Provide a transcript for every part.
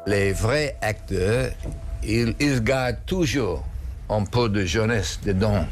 Les vrais acteurs, ils gardent toujours un peu de jeunesse dedans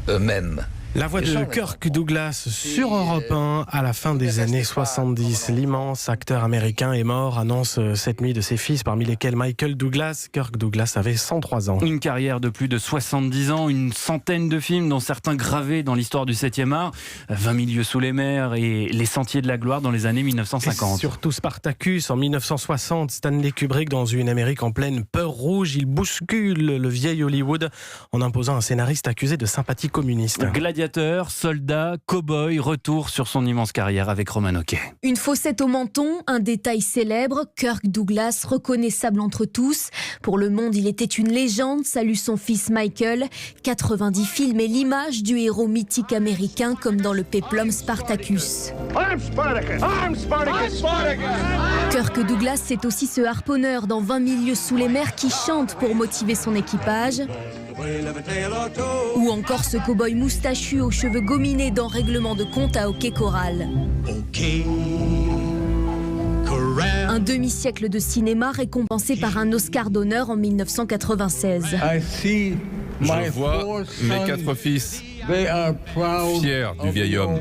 eux-mêmes. La voix de Kirk Douglas sur Europe 1 à la fin des années 70. L'immense acteur américain est mort, annonce cette nuit de ses fils, parmi lesquels Michael Douglas. Kirk Douglas avait 103 ans. Une carrière de plus de 70 ans, une centaine de films, dont certains gravés dans l'histoire du 7e art, 20 000 lieues sous les mers et Les Sentiers de la gloire dans les années 1950. Et surtout Spartacus en 1960, Stanley Kubrick dans une Amérique en pleine peur rouge. Il bouscule le vieil Hollywood en imposant un scénariste accusé de sympathie communiste. Gladiateur, soldat, cow-boy, retour sur son immense carrière avec Roman Hocquet. Une fossette au menton, un détail célèbre, Kirk Douglas, reconnaissable entre tous. Pour le monde, il était une légende, salue son fils Michael. 90 films et l'image du héros mythique américain comme dans le péplum Spartacus. I'm Spartacus! I'm Spartacus! I'm Spartacus! Kirk Douglas, c'est aussi ce harponneur dans 20 000 lieues sous les mers qui chante pour motiver son équipage. Ou encore ce cow-boy moustachu aux cheveux gominés dans Règlement de compte à hockey choral. Un demi-siècle de cinéma récompensé par un Oscar d'honneur en 1996. Je vois mes 4 fils fiers du vieil homme.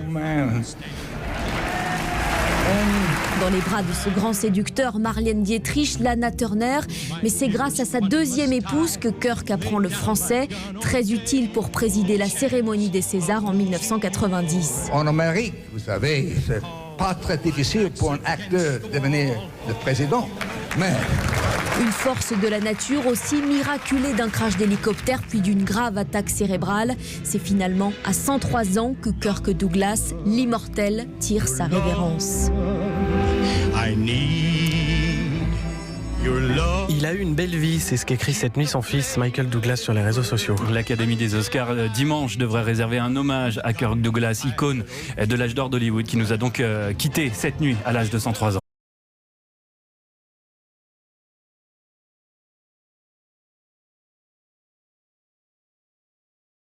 Dans les bras de ce grand séducteur, Marlène Dietrich, Lana Turner. Mais c'est grâce à sa deuxième épouse que Kirk apprend le français, très utile pour présider la cérémonie des Césars en 1990. En Amérique, vous savez, c'est pas très difficile pour un acteur de devenir le président, mais... Une force de la nature aussi miraculée d'un crash d'hélicoptère puis d'une grave attaque cérébrale. C'est finalement à 103 ans que Kirk Douglas, l'immortel, tire sa révérence. Il a eu une belle vie, c'est ce qu'écrit cette nuit son fils Michael Douglas sur les réseaux sociaux. L'Académie des Oscars dimanche devrait réserver un hommage à Kirk Douglas, icône de l'âge d'or d'Hollywood, qui nous a donc quittés cette nuit à l'âge de 103 ans.